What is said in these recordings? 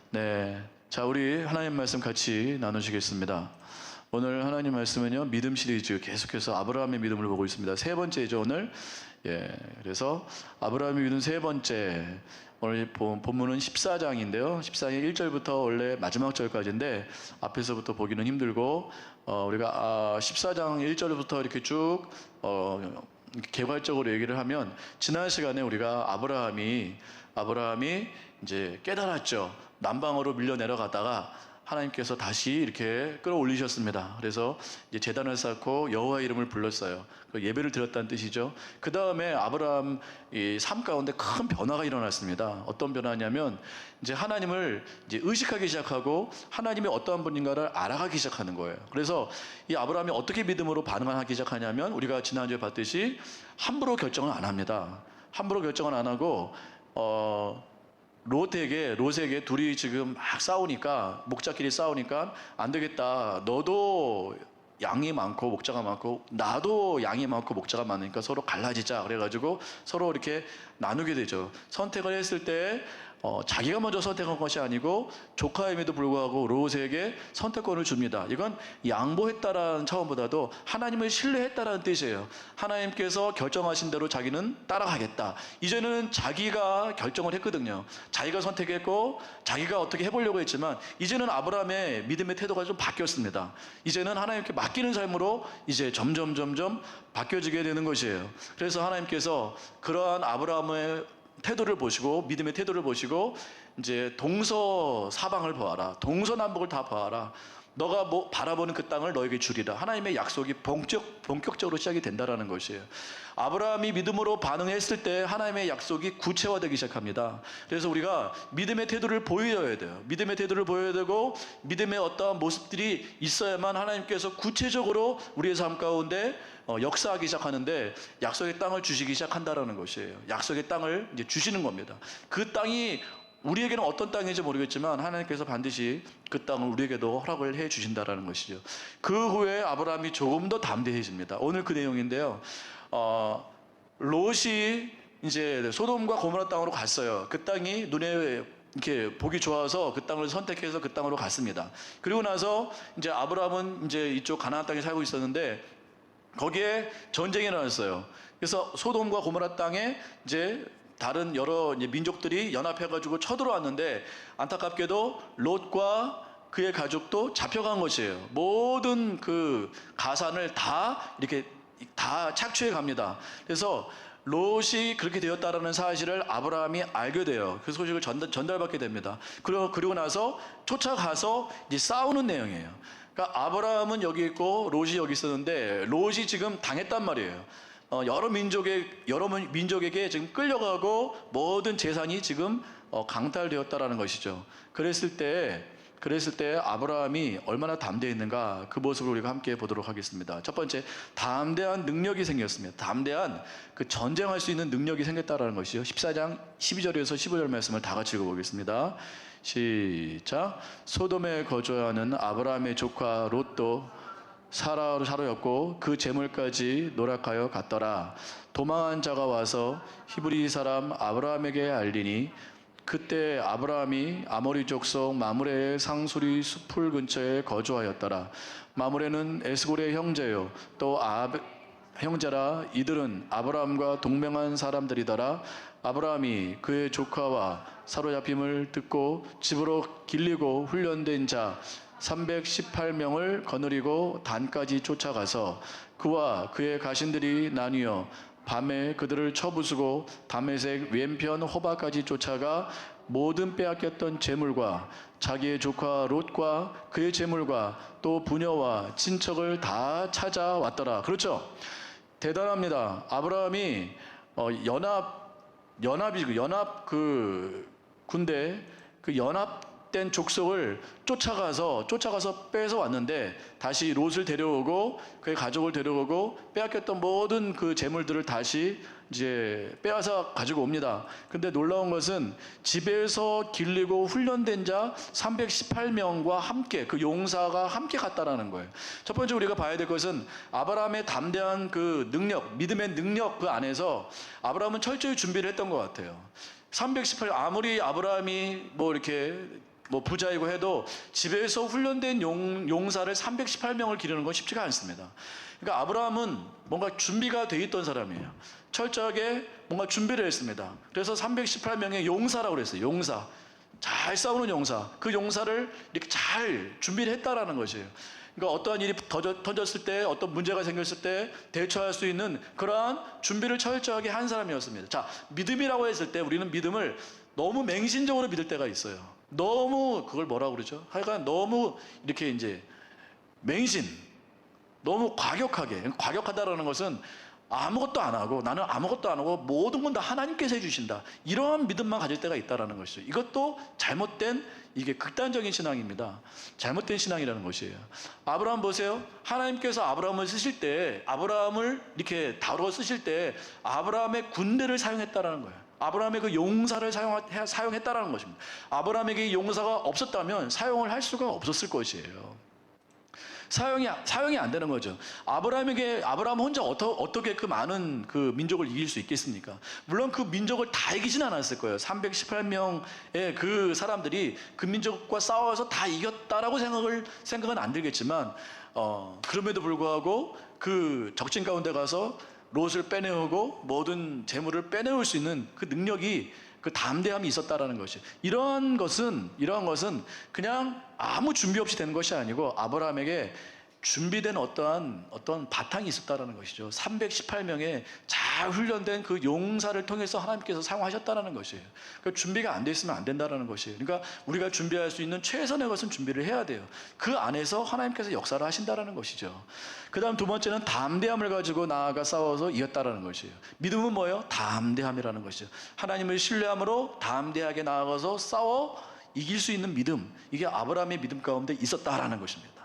네. 자, 우리 하나님 말씀 같이 나누시겠습니다. 오늘 하나님 말씀은요, 믿음 시리즈 계속해서 아브라함의 믿음을 보고 있습니다. 세 번째죠, 오늘. 그래서 아브라함의 믿음 세 번째. 오늘 본문은 14장인데요. 14장 1절부터 원래 마지막 절까지인데, 앞에서부터 보기는 힘들고, 우리가 14장 1절부터 이렇게 쭉, 개괄적으로 얘기를 하면, 지난 시간에 우리가 아브라함이 이제 깨달았죠. 남방으로 밀려 내려가다가 하나님께서 다시 이렇게 끌어올리셨습니다. 그래서 이제 제단을 쌓고 여호와 이름을 불렀어요. 예배를 드렸다는 뜻이죠. 그 다음에 아브라함 이 삶 가운데 큰 변화가 일어났습니다. 어떤 변화냐면 이제 하나님을 이제 의식하기 시작하고 하나님이 어떠한 분인가를 알아가기 시작하는 거예요. 그래서 이 아브라함이 어떻게 믿음으로 반응하기 시작하냐면 우리가 지난주에 봤듯이 함부로 결정을 안 합니다. 함부로 결정을 안 하고 롯에게 둘이 지금 막 싸우니까, 목자끼리 싸우니까 안 되겠다. 너도 양이 많고 목자가 많고 나도 양이 많고 목자가 많으니까 서로 갈라지자. 그래가지고 서로 이렇게 나누게 되죠. 선택을 했을 때 자기가 먼저 선택한 것이 아니고 조카임에도 불구하고 롯에게 선택권을 줍니다. 이건 양보했다라는 차원보다도 하나님을 신뢰했다라는 뜻이에요. 하나님께서 결정하신 대로 자기는 따라가겠다. 이제는 자기가 결정을 했거든요. 자기가 선택했고 자기가 어떻게 해보려고 했지만 이제는 아브라함의 믿음의 태도가 좀 바뀌었습니다. 이제는 하나님께 맡기는 삶으로 이제 점점 바뀌어지게 되는 것이에요. 그래서 하나님께서 그러한 아브라함의 태도를 보시고, 믿음의 태도를 보시고, 이제 동서사방을 보아라. 동서남북을 다 보아라. 너가 바라보는 그 땅을 너에게 주리라. 하나님의 약속이 본격적으로 시작이 된다라는 것이에요. 아브라함이 믿음으로 반응했을 때 하나님의 약속이 구체화되기 시작합니다. 그래서 우리가 믿음의 태도를 보여야 돼요. 믿음의 태도를 보여야 되고, 믿음의 어떠한 모습들이 있어야만 하나님께서 구체적으로 우리의 삶 가운데 역사하기 시작하는데, 약속의 땅을 주시기 시작한다라는 것이에요. 약속의 땅을 이제 주시는 겁니다. 그 땅이 우리에게는 어떤 땅인지 모르겠지만 하나님께서 반드시 그 땅을 우리에게도 허락을 해 주신다라는 것이죠. 그 후에 아브라함이 조금 더 담대해집니다. 오늘 그 내용인데요. 롯이 이제 소돔과 고모라 땅으로 갔어요. 그 땅이 눈에 이렇게 보기 좋아서 그 땅을 선택해서 그 땅으로 갔습니다. 그리고 나서 이제 아브라함은 이제 이쪽 가나안 땅에 살고 있었는데 거기에 전쟁이 일어났어요. 그래서 소돔과 고모라 땅에 이제 다른 여러 민족들이 연합해가지고 쳐들어왔는데, 안타깝게도 롯과 그의 가족도 잡혀간 것이에요. 모든 그 가산을 다 이렇게 다 착취해 갑니다. 그래서 롯이 그렇게 되었다라는 사실을 아브라함이 알게 돼요. 그 소식을 전달받게 됩니다. 그리고 나서 쫓아가서 이제 싸우는 내용이에요. 그러니까 아브라함은 여기 있고 롯이 여기 있었는데, 롯이 지금 당했단 말이에요. 여러 민족에게 지금 끌려가고 모든 재산이 지금 강탈되었다라는 것이죠. 그랬을 때 아브라함이 얼마나 담대했는가, 그 모습을 우리가 함께 보도록 하겠습니다. 첫 번째, 담대한 능력이 생겼습니다. 담대한 그 전쟁할 수 있는 능력이 생겼다라는 것이죠. 14장 12절에서 15절 말씀을 다 같이 읽어보겠습니다. 시작. 소돔에 거주하는 아브라함의 조카 롯도 사로였고 그 재물까지 노력하여 갔더라. 도망한 자가 와서 히브리 사람 아브라함에게 알리니, 그때 아브라함이 아모리 족속 마므레의 상수리 숲풀 근처에 거주하였더라. 마므레는 에스골의 형제요 또 형제라. 이들은 아브라함과 동맹한 사람들이더라. 아브라함이 그의 조카와 사로잡힘을 듣고 집으로 길리고 훈련된 자 318명을 거느리고 단까지 쫓아가서 그와 그의 가신들이 나뉘어 밤에 그들을 쳐부수고 다메섹 왼편 호바까지 쫓아가 모든 빼앗겼던 재물과 자기의 조카 롯과 그의 재물과 또 부녀와 친척을 다 찾아왔더라. 그렇죠? 대단합니다. 아브라함이 연합 그 군대, 그 연합된 족속을 쫓아가서 뺏어왔는데, 다시 롯을 데려오고 그의 가족을 데려오고 빼앗겼던 모든 그 재물들을 다시 이제 빼앗아 가지고 옵니다. 근데 놀라운 것은 집에서 길리고 훈련된 자 318명과 함께, 그 용사가 함께 갔다라는 거예요. 첫 번째 우리가 봐야 될 것은 아브라함의 담대한 그 능력, 믿음의 능력, 그 안에서 아브라함은 철저히 준비를 했던 것 같아요. 318, 아무리 아브라함이 뭐 이렇게 뭐 부자이고 해도 집에서 훈련된 용사를 318명을 기르는 건 쉽지가 않습니다. 그러니까 아브라함은 뭔가 준비가 돼 있던 사람이에요. 철저하게 뭔가 준비를 했습니다. 그래서 318명의 용사라고 그랬어요. 용사. 잘 싸우는 용사. 그 용사를 이렇게 잘 준비를 했다라는 것이에요. 그러니까 어떠한 일이 던졌을 때, 어떤 문제가 생겼을 때 대처할 수 있는 그러한 준비를 철저하게 한 사람이었습니다. 자, 믿음이라고 했을 때 우리는 믿음을 너무 맹신적으로 믿을 때가 있어요. 너무 그걸 뭐라고 그러죠? 하여간 너무 이렇게 이제 맹신, 너무 과격하다라는 것은 아무것도 안 하고, 나는 아무것도 안 하고 모든 건 다 하나님께서 해주신다, 이러한 믿음만 가질 때가 있다라는 것이죠. 이것도 잘못된, 이게 극단적인 신앙입니다. 잘못된 신앙이라는 것이에요. 아브라함 보세요. 하나님께서 아브라함을 쓰실 때, 아브라함을 이렇게 다루어 쓰실 때 아브라함의 군대를 사용했다라는 거예요. 아브라함의 그 용사를 사용했다라는 것입니다. 아브라함에게 용사가 없었다면 사용을 할 수가 없었을 것이에요. 사용이 안 되는 거죠. 아브라함 혼자 어떻게 그 많은 그 민족을 이길 수 있겠습니까? 물론 그 민족을 다 이기진 않았을 거예요. 318명의 그 사람들이 그 민족과 싸워서 다 이겼다라고 생각은 안 들겠지만, 그럼에도 불구하고 그 적진 가운데 가서 롯을 빼내오고 모든 재물을 빼내올 수 있는 그 능력이, 그 담대함이 있었다라는 것이, 이러한 것은 그냥 아무 준비 없이 되는 것이 아니고 아브라함에게 준비된 어떠한 바탕이 있었다라는 것이죠. 318명의 잘 훈련된 그 용사를 통해서 하나님께서 사용하셨다라는 것이에요. 그러니까 준비가 안 돼 있으면 안 된다라는 것이에요. 그러니까 우리가 준비할 수 있는 최선의 것은 준비를 해야 돼요. 그 안에서 하나님께서 역사를 하신다라는 것이죠. 그 다음 두 번째는 담대함을 가지고 나아가 싸워서 이겼다라는 것이에요. 믿음은 뭐예요? 담대함이라는 것이죠. 하나님을 신뢰함으로 담대하게 나아가서 싸워 이길 수 있는 믿음, 이게 아브라함의 믿음 가운데 있었다라는 것입니다.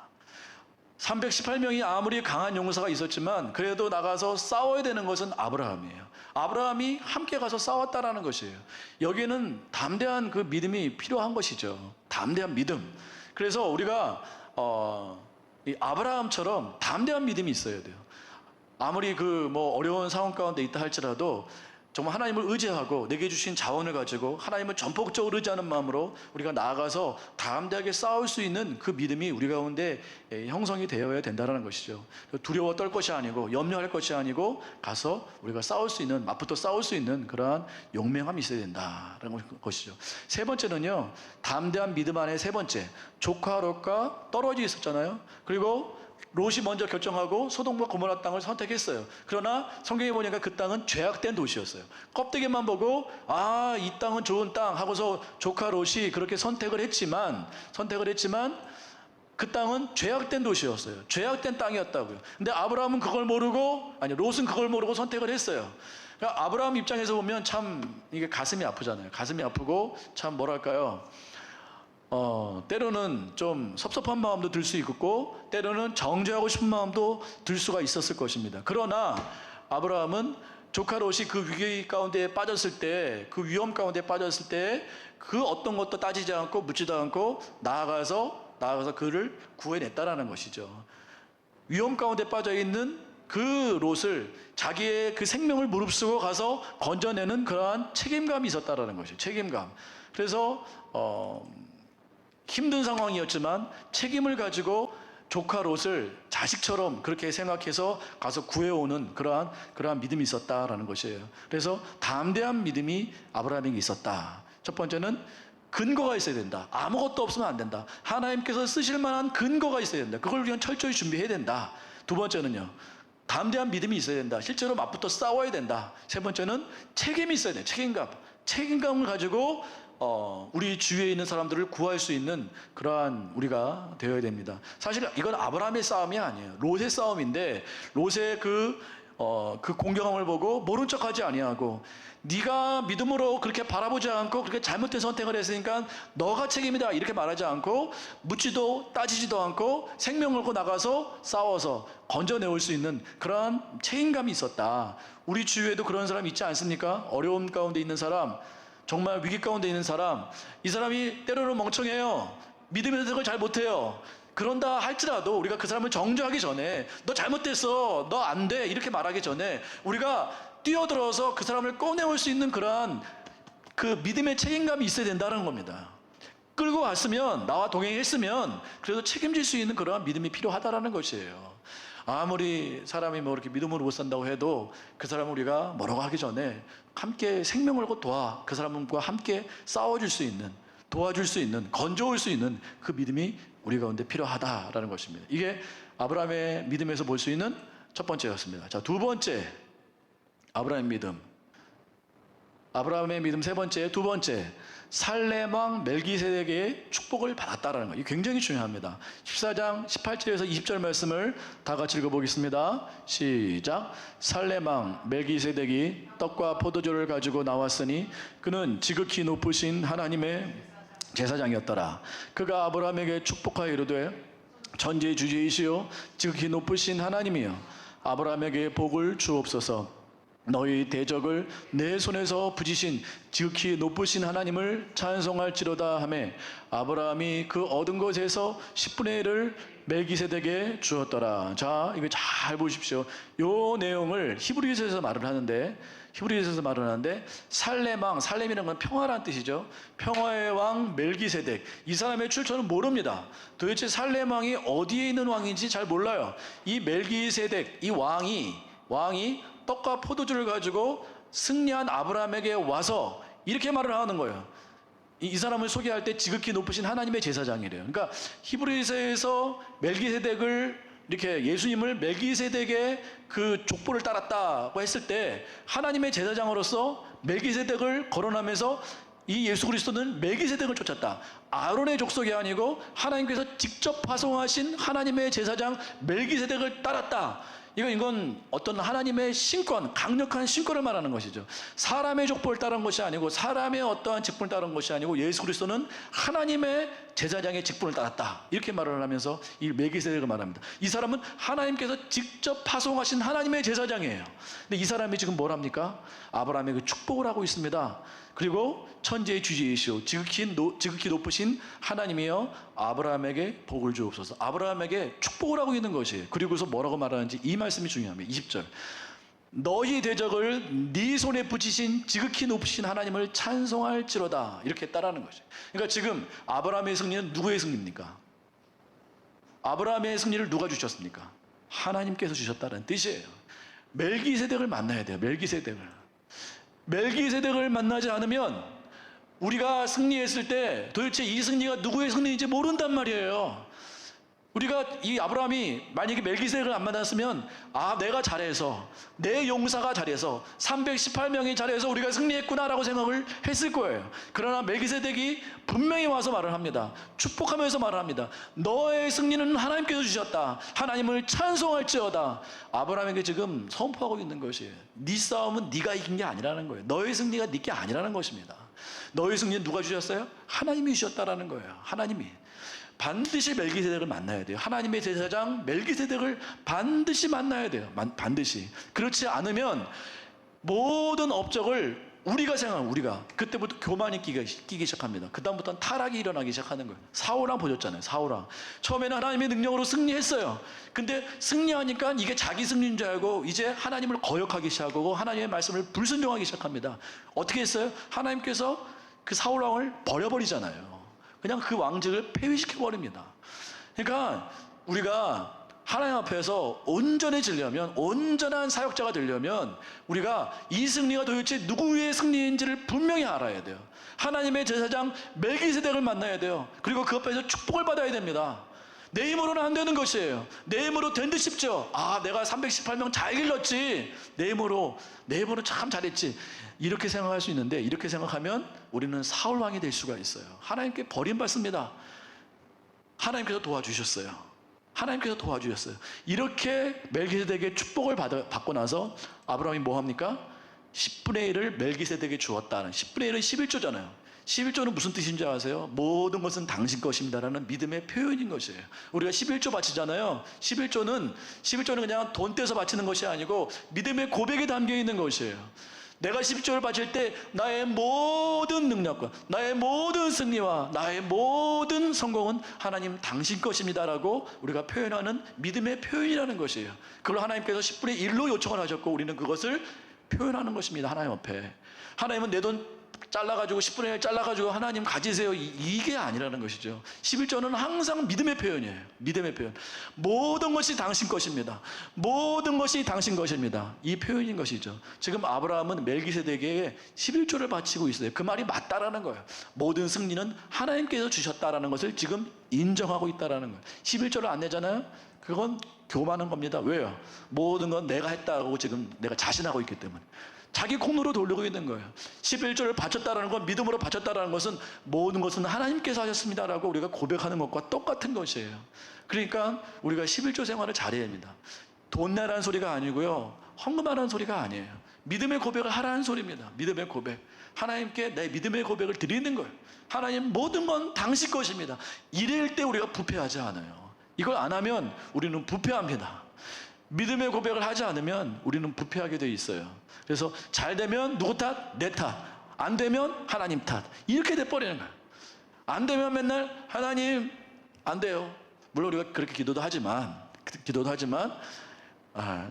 318명이 아무리 강한 용사가 있었지만 그래도 나가서 싸워야 되는 것은 아브라함이에요. 아브라함이 함께 가서 싸웠다라는 것이에요. 여기에는 담대한 그 믿음이 필요한 것이죠. 담대한 믿음. 그래서 우리가 이 아브라함처럼 담대한 믿음이 있어야 돼요. 아무리 그 뭐 어려운 상황 가운데 있다 할지라도 정말 하나님을 의지하고 내게 주신 자원을 가지고 하나님을 전폭적으로 의지하는 마음으로 우리가 나아가서 담대하게 싸울 수 있는 그 믿음이 우리 가운데 형성이 되어야 된다는 것이죠. 두려워 떨 것이 아니고 염려할 것이 아니고 가서 우리가 싸울 수 있는, 맞붙어 싸울 수 있는 그러한 용맹함이 있어야 된다는 것이죠. 세 번째는요, 담대한 믿음 안에 세 번째, 조카 롯과 떨어져 있었잖아요. 그리고 롯이 먼저 결정하고 소돔과 고모라 땅을 선택했어요. 그러나 성경에 보니까 그 땅은 죄악된 도시였어요. 껍데기만 보고 이 땅은 좋은 땅 하고서 조카 롯이 그렇게 선택을 했지만 그 땅은 죄악된 도시였어요. 죄악된 땅이었다고요. 근데 롯은 그걸 모르고 선택을 했어요. 그러니까 아브라함 입장에서 보면 참 이게 가슴이 아프잖아요. 가슴이 아프고 참 뭐랄까요, 때로는 좀 섭섭한 마음도 들 수 있고 때로는 정죄하고 싶은 마음도 들 수가 있었을 것입니다. 그러나 아브라함은 조카 롯이 그 위기 가운데 빠졌을 때, 그 위험 가운데 빠졌을 때 그 어떤 것도 따지지 않고 묻지도 않고 나아가서 그를 구해냈다라는 것이죠. 위험 가운데 빠져 있는 그 롯을 자기의 그 생명을 무릅쓰고 가서 건져내는 그러한 책임감이 있었다라는 것이죠. 책임감. 그래서 힘든 상황이었지만 책임을 가지고 조카 롯을 자식처럼 그렇게 생각해서 가서 구해오는 그러한 믿음이 있었다라는 것이에요. 그래서 담대한 믿음이 아브라함에게 있었다. 첫 번째는 근거가 있어야 된다. 아무것도 없으면 안 된다. 하나님께서 쓰실 만한 근거가 있어야 된다. 그걸 우리가 철저히 준비해야 된다. 두 번째는요, 담대한 믿음이 있어야 된다. 실제로 맞붙어 싸워야 된다. 세 번째는 책임이 있어야 돼요. 책임감을 가지고 우리 주위에 있는 사람들을 구할 수 있는 그러한 우리가 되어야 됩니다. 사실 이건 아브라함의 싸움이 아니에요. 롯의 싸움인데, 롯의 그 공경함을 보고 모른 척하지 아니하고, 네가 믿음으로 그렇게 바라보지 않고 그렇게 잘못된 선택을 했으니까 너가 책임이다 이렇게 말하지 않고, 묻지도 따지지도 않고 생명 걸고 나가서 싸워서 건져내올 수 있는 그러한 책임감이 있었다. 우리 주위에도 그런 사람 있지 않습니까? 어려움 가운데 있는 사람, 정말 위기 가운데 있는 사람, 이 사람이 때로는 멍청해요. 믿음의 선택을 잘 못해요. 그런다 할지라도 우리가 그 사람을 정죄하기 전에, 너 잘못됐어, 너 안 돼 이렇게 말하기 전에 우리가 뛰어들어서 그 사람을 꺼내올 수 있는 그러한 그 믿음의 책임감이 있어야 된다는 겁니다. 끌고 왔으면, 나와 동행했으면 그래도 책임질 수 있는 그러한 믿음이 필요하다라는 것이에요. 아무리 사람이 뭐 이렇게 믿음으로 못 산다고 해도 그 사람을 우리가 뭐라고 하기 전에 함께 생명을 걸고 그 사람과 함께 싸워줄 수 있는, 도와줄 수 있는, 건져올 수 있는 그 믿음이 우리 가운데 필요하다라는 것입니다. 이게 아브라함의 믿음에서 볼 수 있는 첫 번째였습니다. 자, 두 번째, 아브라함의 믿음. 아브라함의 믿음 세 번째, 두 번째, 살렘 왕 멜기세덱의 축복을 받았다라는 거. 이게 굉장히 중요합니다. 14장 18절에서 20절 말씀을 다 같이 읽어보겠습니다. 시작. 살렘 왕 멜기세덱이 떡과 포도주를 가지고 나왔으니 그는 지극히 높으신 하나님의 제사장이었더라. 그가 아브라함에게 축복하여 이르되 천지의 주지이시요 지극히 높으신 하나님이여 아브라함에게 복을 주옵소서. 너희 대적을 내 손에서 부지신 지극히 높으신 하나님을 찬송할지로다 하매 아브라함이 그 얻은 것에서 10분의 1을 멜기세덱에게 주었더라. 자, 이거 잘 보십시오. 요 내용을 히브리서에서 말을 하는데, 살렘 왕, 살렘이라는 건 평화란 뜻이죠. 평화의 왕 멜기세덱, 이 사람의 출처는 모릅니다. 도대체 살렘 왕이 어디에 있는 왕인지 잘 몰라요. 이 멜기세덱, 이 왕이 떡과 포도주를 가지고 승리한 아브라함에게 와서 이렇게 말을 하는 거예요. 이 사람을 소개할 때 지극히 높으신 하나님의 제사장이래요. 그러니까 히브리서에서 멜기세덱을 이렇게 예수님을 멜기세덱의 그 족보를 따랐다고 했을 때 하나님의 제사장으로서 멜기세덱을 거론하면서 이 예수 그리스도는 멜기세덱을 쫓았다. 아론의 족속이 아니고 하나님께서 직접 파송하신 하나님의 제사장 멜기세덱을 따랐다. 이건 어떤 하나님의 신권, 강력한 신권을 말하는 것이죠. 사람의 족보를 따른 것이 아니고 사람의 어떠한 직분을 따른 것이 아니고 예수 그리스도는 하나님의 제사장의 직분을 따랐다. 이렇게 말을 하면서 이 멜기세덱을 말합니다. 이 사람은 하나님께서 직접 파송하신 하나님의 제사장이에요. 근데 이 사람이 지금 뭘 합니까? 아브라함에게 축복을 하고 있습니다. 그리고 천지의 주지이시오 지극히 높으신 하나님이여 아브라함에게 복을 주옵소서. 아브라함에게 축복을 하고 있는 것이에요. 그리고서 뭐라고 말하는지 이 말씀이 중요합니다. 20절. 너희 대적을 네 손에 붙이신 지극히 높으신 하나님을 찬송할지로다. 이렇게 따라하는 거죠. 그러니까 지금 아브라함의 승리는 누구의 승리입니까? 아브라함의 승리를 누가 주셨습니까? 하나님께서 주셨다는 뜻이에요. 멜기세덱을 만나야 돼요. 멜기세덱을 만나지 않으면 우리가 승리했을 때 도대체 이 승리가 누구의 승리인지 모른단 말이에요. 우리가 이 아브라함이 만약에 멜기세덱을 안 만났으면 내가 잘해서 내 용사가 잘해서 318명이 잘해서 우리가 승리했구나라고 생각을 했을 거예요. 그러나 멜기세덱이 분명히 와서 말을 합니다. 축복하면서 말을 합니다. 너의 승리는 하나님께서 주셨다. 하나님을 찬송할지어다. 아브라함에게 지금 선포하고 있는 것이에요. 네 싸움은 네가 이긴 게 아니라는 거예요. 너의 승리가 네 게 아니라는 것입니다. 너의 승리는 누가 주셨어요? 하나님이 주셨다라는 거예요. 하나님이. 반드시 멜기세덱을 만나야 돼요. 하나님의 제사장 멜기세덱을 반드시 만나야 돼요. 반드시. 그렇지 않으면 모든 업적을 우리가 그때부터 교만이 끼기 시작합니다. 그 다음부터는 타락이 일어나기 시작하는 거예요. 사울왕 보셨잖아요. 사울왕 처음에는 하나님의 능력으로 승리했어요. 근데 승리하니까 이게 자기 승리인 줄 알고 이제 하나님을 거역하기 시작하고 하나님의 말씀을 불순종하기 시작합니다. 어떻게 했어요? 하나님께서 그 사울왕을 버려버리잖아요. 그냥 그 왕직을 폐위시켜버립니다. 그러니까 우리가 하나님 앞에서 온전해지려면, 온전한 사역자가 되려면 우리가 이 승리가 도대체 누구의 승리인지를 분명히 알아야 돼요. 하나님의 제사장 멜기세덱을 만나야 돼요. 그리고 그 앞에서 축복을 받아야 됩니다. 내 힘으로는 안 되는 것이에요. 내 힘으로 된 듯 싶죠. 내가 318명 잘 길렀지. 내 힘으로 참 잘했지. 이렇게 생각할 수 있는데, 이렇게 생각하면 우리는 사울왕이 될 수가 있어요. 하나님께 버림받습니다. 하나님께서 도와주셨어요. 이렇게 멜기세덱의 축복을 받고 나서 아브라함이 뭐 합니까? 10분의 1을 멜기세덱에게 주었다는. 10분의 1은 11조잖아요. 11조는 무슨 뜻인지 아세요? 모든 것은 당신 것입니다라는 믿음의 표현인 것이에요. 우리가 11조 바치잖아요. 11조는 그냥 돈 떼서 바치는 것이 아니고 믿음의 고백에 담겨 있는 것이에요. 내가 11조를 바칠 때 나의 모든 능력과 나의 모든 승리와 나의 모든 성공은 하나님 당신 것입니다라고 우리가 표현하는 믿음의 표현이라는 것이에요. 그걸 하나님께서 10분의 1로 요청을 하셨고 우리는 그것을 표현하는 것입니다. 하나님 앞에. 하나님은 내 돈 잘라가지고 10분의 1 잘라가지고 하나님 가지세요, 이게 아니라는 것이죠. 11조는 항상 믿음의 표현이에요. 믿음의 표현. 모든 것이 당신 것입니다. 모든 것이 당신 것입니다. 이 표현인 것이죠. 지금 아브라함은 멜기세덱에게 11조를 바치고 있어요. 그 말이 맞다라는 거예요. 모든 승리는 하나님께서 주셨다라는 것을 지금 인정하고 있다라는 거예요. 11조를 안 내잖아요. 그건 교만한 겁니다. 왜요? 모든 건 내가 했다고 지금 내가 자신하고 있기 때문에. 자기 콩으로 돌리고 있는 거예요. 11조를 바쳤다라는 건, 믿음으로 바쳤다라는 것은 모든 것은 하나님께서 하셨습니다라고 우리가 고백하는 것과 똑같은 것이에요. 그러니까 우리가 11조 생활을 잘해야 합니다. 돈 내라는 소리가 아니고요, 헌금하라는 소리가 아니에요. 믿음의 고백을 하라는 소리입니다. 믿음의 고백. 하나님께 내 믿음의 고백을 드리는 거예요. 하나님, 모든 건 당신 것입니다. 이럴 때 우리가 부패하지 않아요. 이걸 안 하면 우리는 부패합니다. 믿음의 고백을 하지 않으면 우리는 부패하게 돼 있어요. 그래서 잘 되면 누구 탓? 내 탓. 안 되면 하나님 탓. 이렇게 돼버리는 거예요. 안 되면 맨날 하나님 안 돼요. 물론 우리가 그렇게 기도도 하지만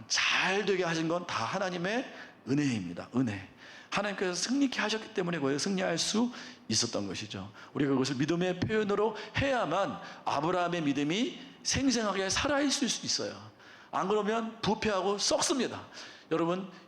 잘 되게 하신 건 다 하나님의 은혜입니다. 은혜. 하나님께서 승리케 하셨기 때문에 거기에 승리할 수 있었던 것이죠. 우리가 그것을 믿음의 표현으로 해야만 아브라함의 믿음이 생생하게 살아있을 수 있어요. 안 그러면 부패하고 썩습니다.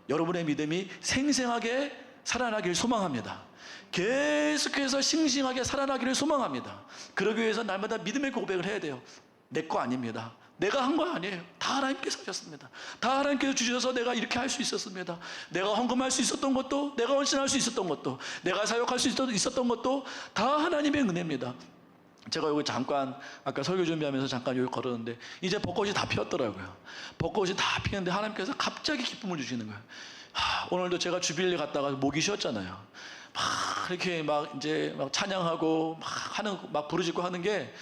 여러분의 믿음이 생생하게 살아나길 소망합니다. 계속해서 싱싱하게 살아나기를 소망합니다. 그러기 위해서 날마다 믿음의 고백을 해야 돼요. 내 거 아닙니다. 내가 한 거 아니에요. 다 하나님께서 하셨습니다. 다 하나님께서 주셔서 내가 이렇게 할 수 있었습니다. 내가 헌금할 수 있었던 것도, 내가 헌신할 수 있었던 것도, 내가 사역할 수 있었던 것도 다 하나님의 은혜입니다. 제가 여기 잠깐 아까 설교 준비하면서 잠깐 여기 걸었는데 이제 벚꽃이 다 피었더라고요. 벚꽃이 다 피었는데 하나님께서 갑자기 기쁨을 주시는 거예요. 오늘도 제가 주빌리 갔다가 목이 쉬었잖아요. 막 이렇게 막 이제 막 찬양하고 막 부르짖고 하는 게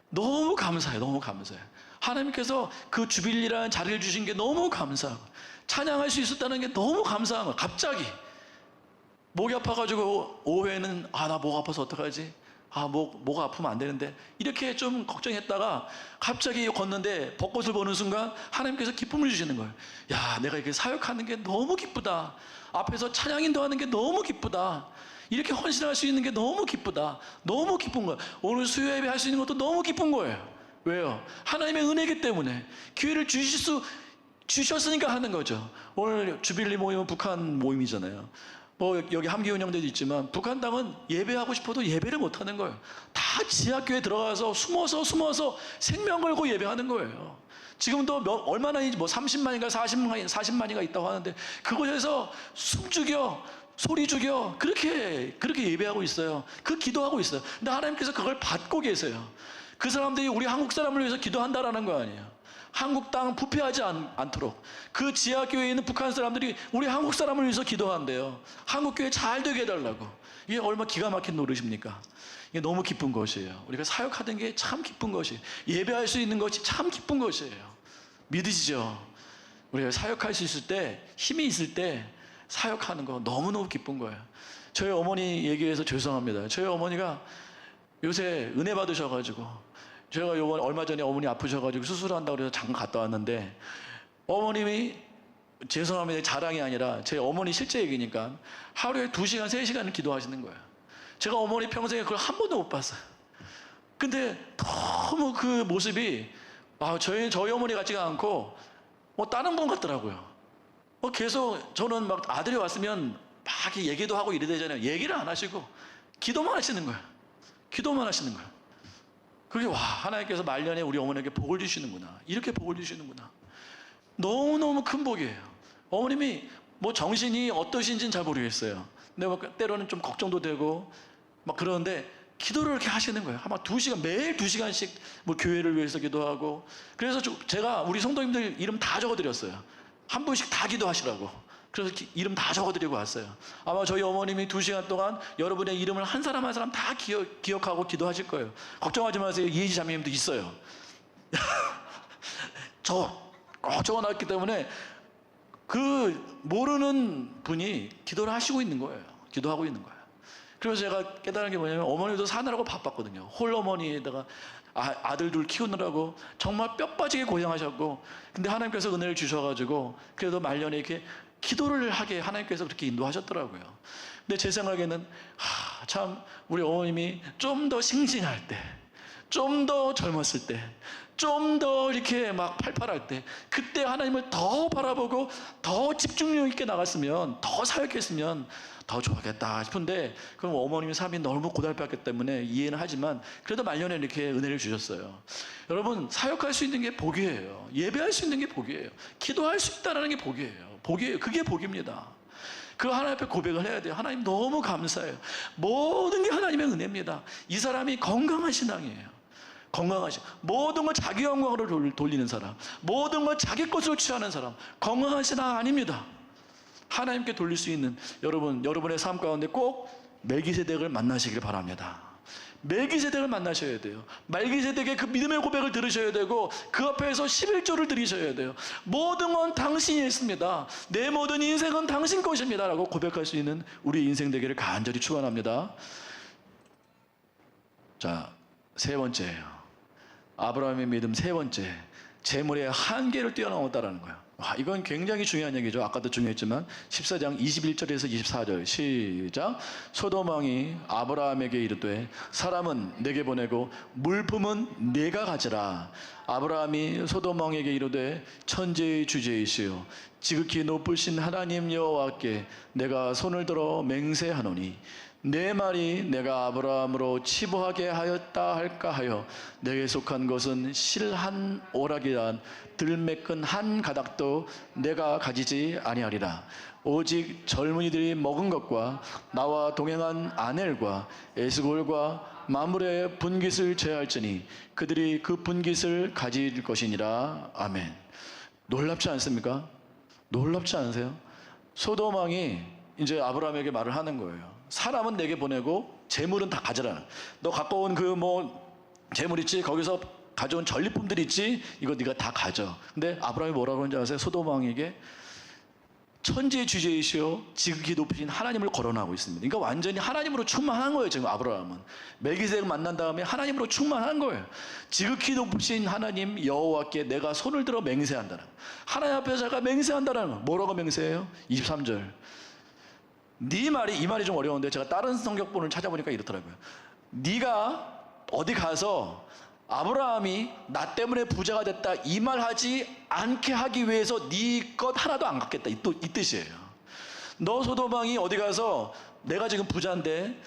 너무 감사해요. 너무 감사해요. 하나님께서 그 주빌리라는 자리를 주신 게 너무 감사하고, 찬양할 수 있었다는 게 너무 감사한 거예요. 갑자기 목이 아파가지고 오후에는 나 목 아파서 어떡하지? 목 아프면 안 되는데, 이렇게 좀 걱정했다가 갑자기 걷는데 벚꽃을 보는 순간 하나님께서 기쁨을 주시는 거예요. 야, 내가 이렇게 사역하는 게 너무 기쁘다. 앞에서 찬양 인도하는 게 너무 기쁘다. 이렇게 헌신할 수 있는 게 너무 기쁘다. 너무 기쁜 거예요. 오늘 수요 예배 할 수 있는 것도 너무 기쁜 거예요. 왜요? 하나님의 은혜이기 때문에. 기회를 주셨으니까 하는 거죠. 오늘 주빌리 모임은 북한 모임이잖아요. 여기 함기 운영대도 있지만 북한 땅은 예배하고 싶어도 예배를 못 하는 거예요. 다 지하교에 들어가서 숨어서 생명 걸고 예배하는 거예요. 지금도 얼마나 30만인가 40만이가 있다고 하는데 그곳에서 숨 죽여, 소리 죽여, 그렇게 예배하고 있어요. 기도하고 있어요. 근데 하나님께서 그걸 받고 계세요. 그 사람들이 우리 한국 사람을 위해서 기도한다라는 거 아니에요. 한국 땅 부패하지 않도록 그 지하교회에 있는 북한 사람들이 우리 한국 사람을 위해서 기도한대요. 한국 교회 잘 되게 해달라고. 이게 얼마나 기가 막힌 노릇입니까? 이게 너무 기쁜 것이에요. 우리가 사역하는 게 참 기쁜 것이에요. 예배할 수 있는 것이 참 기쁜 것이에요. 믿으시죠? 우리가 사역할 수 있을 때, 힘이 있을 때 사역하는 거 너무너무 기쁜 거예요. 저희 어머니 얘기해서 죄송합니다. 저희 어머니가 요새 은혜 받으셔가지고, 제가 얼마 전에 어머니 아프셔가지고 수술한다고 해서 잠깐 갔다 왔는데, 어머님이, 죄송합니다, 자랑이 아니라 제 어머니 실제 얘기니까 하루에 2시간, 3시간을 기도하시는 거예요. 제가 어머니 평생에 그걸 한 번도 못 봤어요. 근데 너무 그 모습이 저희 어머니 같지가 않고 다른 분 같더라고요. 계속 저는 막 아들이 왔으면 막 얘기도 하고 이래 되잖아요. 얘기를 안 하시고 기도만 하시는 거예요. 기도만 하시는 거예요. 그게 하나님께서 말년에 우리 어머니에게 복을 주시는구나. 이렇게 복을 주시는구나. 너무너무 큰 복이에요. 어머님이 정신이 어떠신지는 잘 모르겠어요. 근데 때로는 좀 걱정도 되고 막 그러는데 기도를 이렇게 하시는 거예요. 아마 2시간, 매일 2시간씩 교회를 위해서 기도하고. 그래서 제가 우리 성도님들 이름 다 적어드렸어요. 한 분씩 다 기도하시라고. 그래서 이름 다 적어드리고 왔어요. 아마 저희 어머님이 2시간 동안 여러분의 이름을 한 사람 한 사람 다 기억하고 기도하실 거예요. 걱정하지 마세요. 이혜지 자매님도 있어요. 꼭 적어놨기 때문에 모르는 분이 기도를 하시고 있는 거예요. 기도하고 있는 거예요. 그래서 제가 깨달은 게 뭐냐면, 어머니도 사느라고 바빴거든요. 홀어머니에다가 아들 둘 키우느라고 정말 뼈 빠지게 고생하셨고, 근데 하나님께서 은혜를 주셔가지고 그래도 말년에 이렇게 기도를 하게 하나님께서 그렇게 인도하셨더라고요. 근데 제 생각에는 참 우리 어머님이 좀 더 싱싱할 때, 좀 더 젊었을 때, 좀 더 이렇게 막 팔팔할 때, 그때 하나님을 더 바라보고 더 집중력 있게 나갔으면, 더 사역했으면 더 좋았겠다 싶은데, 그럼 어머님의 삶이 너무 고달팠기 때문에 이해는 하지만 그래도 말년에 이렇게 은혜를 주셨어요. 여러분, 사역할 수 있는 게 복이에요. 예배할 수 있는 게 복이에요. 기도할 수 있다는 게 복이에요. 복이에요. 그게 복입니다. 그 하나님 앞에 고백을 해야 돼요. 하나님 너무 감사해요. 모든 게 하나님의 은혜입니다. 이 사람이 건강한 신앙이에요. 건강하시, 모든 걸 자기 영광으로 돌리는 사람, 모든 걸 자기 것으로 취하는 사람, 건강한 신앙 아닙니다. 하나님께 돌릴 수 있는 여러분의 삶 가운데 꼭 멜기세덱을 만나시길 바랍니다. 멜기세덱을 만나셔야 돼요. 멜기세덱의 그 믿음의 고백을 들으셔야 되고, 그 앞에서 11조를 드리셔야 돼요. 모든 건 당신이 했습니다. 내 모든 인생은 당신 것입니다 라고 고백할 수 있는 우리 인생 되기를 간절히 축원합니다. 자, 세 번째예요. 아브라함의 믿음 세 번째, 재물의 한계를 뛰어넘었다라는 거예요. 이건 굉장히 중요한 얘기죠. 아까도 중요했지만 14장 21절에서 24절 시작. 소돔 왕이 아브라함에게 이르되 사람은 내게 보내고 물품은 내가 가지라. 아브라함이 소돔 왕에게 이르되 천지의 주제이시오 지극히 높으신 하나님 여호와께 내가 손을 들어 맹세하노니 내 말이 내가 아브라함으로 치부하게 하였다 할까 하여 내게 속한 것은 실 한 오락이란 들매끈 한 가닥도 내가 가지지 아니하리라. 오직 젊은이들이 먹은 것과 나와 동행한 아넬과 에스골과 마물의 분깃을 제할지니 그들이 그 분깃을 가질 것이니라. 아멘. 놀랍지 않습니까? 놀랍지 않으세요? 소돔 왕이 이제 아브라함에게 말을 하는 거예요. 사람은 내게 보내고 재물은 다 가져라. 너 갖고 온 그 재물 있지? 거기서 가져온 전리품들 있지? 이거 네가 다 가져. 근데 아브라함이 뭐라고 하는지 아세요? 소돔 왕에게 천지의 주제이시오 지극히 높으신 하나님을 거론하고 있습니다. 그러니까 완전히 하나님으로 충만한 거예요. 지금 아브라함은 멜기세덱을 만난 다음에 하나님으로 충만한 거예요. 지극히 높으신 하나님 여호와께 내가 손을 들어 맹세한다는, 하나님 앞에서 제가 맹세한다는 거. 뭐라고 맹세해요? 23절. 네 말이, 이 말이 좀 어려운데 제가 다른 성경본을 찾아보니까 이렇더라고요. 네가 어디 가서 아브라함이 나 때문에 부자가 됐다 이 말 하지 않게 하기 위해서 네 것 하나도 안 갖겠다, 이 뜻이에요. 너 소돔 왕이 어디 가서 내가 지금 부자인데,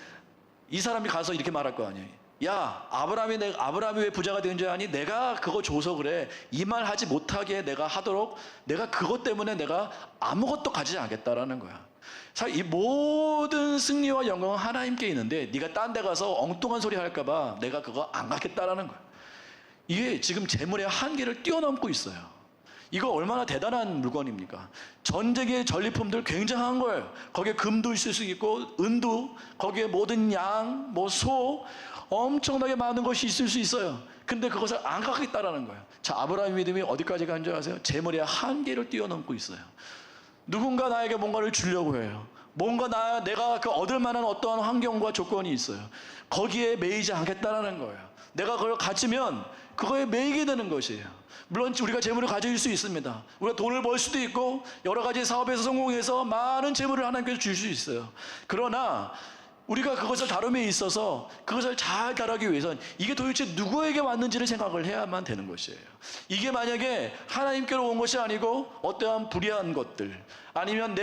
이 사람이 가서 이렇게 말할 거 아니에요. 야, 아브라함이 왜 부자가 된 줄 아니? 내가 그거 줘서 그래. 이 말 하지 못하게 내가 하도록, 내가 그것 때문에 내가 아무것도 가지지 않겠다라는 거야. 사실 이 모든 승리와 영광은 하나님께 있는데 네가 딴 데 가서 엉뚱한 소리 할까 봐 내가 그거 안 갖겠다라는 거야. 이게 지금 재물의 한계를 뛰어넘고 있어요. 이거 얼마나 대단한 물건입니까? 전쟁의 전리품들 굉장한 거예요. 거기에 금도 있을 수 있고 은도, 거기에 모든 양, 소, 엄청나게 많은 것이 있을 수 있어요. 근데 그것을 안 갖겠다라는 거예요. 자, 아브라함의 믿음이 어디까지 간 줄 아세요? 재물의 한계를 뛰어넘고 있어요. 누군가 나에게 뭔가를 주려고 해요. 뭔가 내가 그 얻을 만한 어떠한 환경과 조건이 있어요. 거기에 매이지 않겠다라는 거예요. 내가 그걸 가지면 그거에 매이게 되는 것이에요. 물론 우리가 재물을 가질 수 있습니다. 우리가 돈을 벌 수도 있고 여러 가지 사업에서 성공해서 많은 재물을 하나님께서 줄 수 있어요. 그러나 우리가 그것을 다룸에 있어서 그것을 잘 다루기 위해서는 이게 도대체 누구에게 왔는지를 생각을 해야만 되는 것이에요. 이게 만약에 하나님께로 온 것이 아니고 어떠한 불의한 것들, 아니면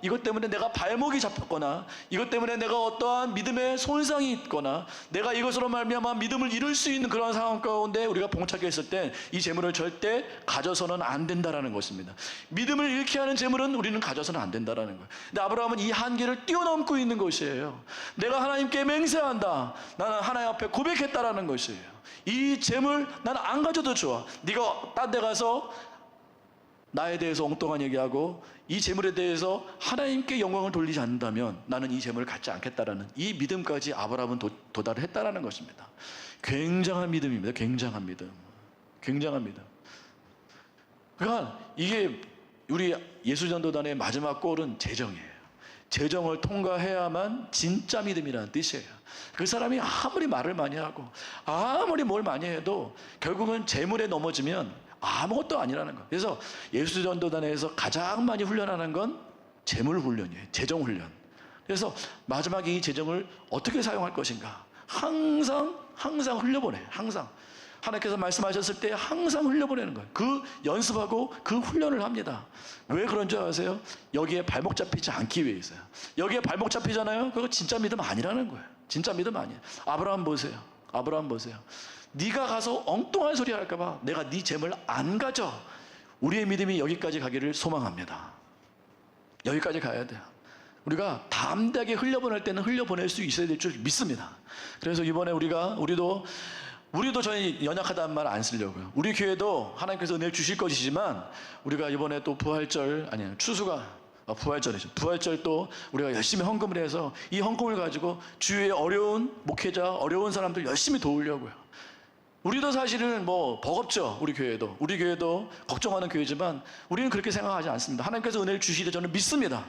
이것 때문에 내가 발목이 잡혔거나, 이것 때문에 내가 어떠한 믿음의 손상이 있거나, 내가 이것으로 말미암아 믿음을 잃을 수 있는 그런 상황 가운데 우리가 봉착해 있을 때 이 재물을 절대 가져서는 안 된다라는 것입니다. 믿음을 잃게 하는 재물은 우리는 가져서는 안 된다라는 거예요. 근데 아브라함은 이 한계를 뛰어넘고 있는 것이에요. 내가 하나님께 맹세한다. 나는 하나님 앞에 고백했다라는 것이에요. 이 재물 나는 안 가져도 좋아. 네가 딴 데 가서 나에 대해서 엉뚱한 얘기하고 이 재물에 대해서 하나님께 영광을 돌리지 않는다면 나는 이 재물을 갖지 않겠다라는 이 믿음까지 아브라함은 도달을 했다라는 것입니다. 굉장한 믿음입니다. 굉장한 믿음. 굉장한 믿음. 그러니까 이게 우리 예수전도단의 마지막 골은 재정이에요. 재정을 통과해야만 진짜 믿음이라는 뜻이에요. 그 사람이 아무리 말을 많이 하고 아무리 뭘 많이 해도 결국은 재물에 넘어지면 아무것도 아니라는 거. 그래서 예수전도단에서 가장 많이 훈련하는 건 재물 훈련이에요. 재정 훈련. 그래서 마지막에 이 재정을 어떻게 사용할 것인가 항상 흘려보내. 항상 하나님께서 말씀하셨을 때 항상 흘려보내는 거예요. 그 연습하고 그 훈련을 합니다. 왜 그런 줄 아세요? 여기에 발목 잡히지 않기 위해서요. 여기에 발목 잡히잖아요. 그거 진짜 믿음 아니라는 거예요. 진짜 믿음 아니에요. 아브라함 보세요. 아브라함 보세요. 네가 가서 엉뚱한 소리 할까 봐 내가 네 재물 안 가져. 우리의 믿음이 여기까지 가기를 소망합니다. 여기까지 가야 돼요. 우리가 담대하게 흘려보낼 때는 흘려보낼 수 있어야 될 줄 믿습니다. 그래서 이번에 우리도 저희 연약하다는 말 안 쓰려고요. 우리 교회도 하나님께서 은혜를 주실 것이지만 우리가 이번에 또 부활절 또 우리가 열심히 헌금을 해서 이 헌금을 가지고 주위의 어려운 목회자, 어려운 사람들 열심히 도우려고요. 우리도 사실은 버겁죠. 우리 교회도 걱정하는 교회지만 우리는 그렇게 생각하지 않습니다. 하나님께서 은혜를 주시리라 저는 믿습니다.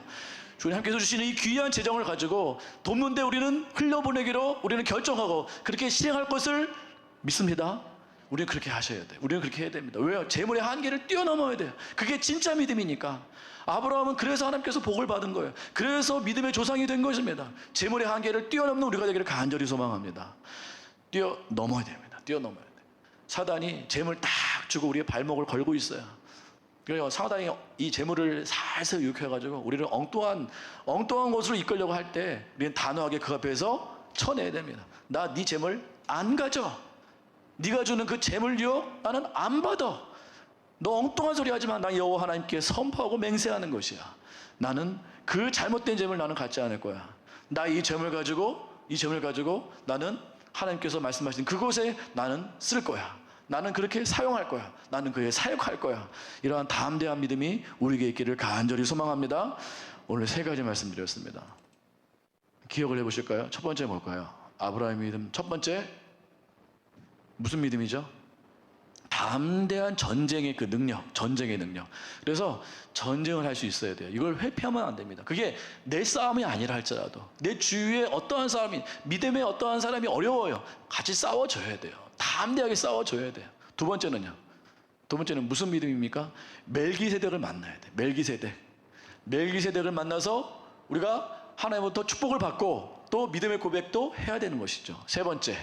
주님께서 주시는 이 귀한 재정을 가지고 돕는데 우리는 흘려보내기로 우리는 결정하고 그렇게 실행할 것을 믿습니다. 우리는 그렇게 하셔야 돼요. 우리는 그렇게 해야 됩니다. 왜요? 재물의 한계를 뛰어넘어야 돼요. 그게 진짜 믿음이니까. 아브라함은 그래서 하나님께서 복을 받은 거예요. 그래서 믿음의 조상이 된 것입니다. 재물의 한계를 뛰어넘는 우리가 되기를 간절히 소망합니다. 뛰어넘어야 됩니다. 뛰어넘어야 돼요. 사단이 재물 딱 주고 우리의 발목을 걸고 있어요. 그래서 사단이 이 재물을 살살 유혹해가지고 우리를 엉뚱한 곳으로 이끌려고 할 때 우리는 단호하게 그 앞에서 쳐내야 됩니다. 나 네 재물 안 가져. 네가 주는 그 재물 유혹 나는 안 받아. 너 엉뚱한 소리 하지만 나 여호와 하나님께 선포하고 맹세하는 것이야. 나는 그 잘못된 재물 나는 갖지 않을 거야. 나 이 재물 가지고 나는 하나님께서 말씀하신 그곳에 나는 쓸 거야. 나는 그렇게 사용할 거야. 나는 그에 사역할 거야. 이러한 담대한 믿음이 우리에게 있기를 간절히 소망합니다. 오늘 3가지 말씀드렸습니다. 기억을 해보실까요? 첫 번째 뭘까요? 아브라함의 믿음. 첫 번째 무슨 믿음이죠? 담대한 전쟁의 능력. 그래서 전쟁을 할 수 있어야 돼요. 이걸 회피하면 안 됩니다. 그게 내 싸움이 아니라 할지라도 내 주위에 어떠한 사람이, 믿음의 어떠한 사람이 어려워요. 같이 싸워줘야 돼요. 담대하게 싸워줘야 돼요. 두 번째는 무슨 믿음입니까? 멜기세덱을 만나야 돼요. 멜기세덱을 만나서 우리가 하나님부터 축복을 받고 또 믿음의 고백도 해야 되는 것이죠. 세 번째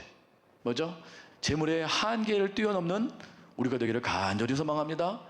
뭐죠? 재물의 한계를 뛰어넘는 우리가 되기를 간절히 소망합니다.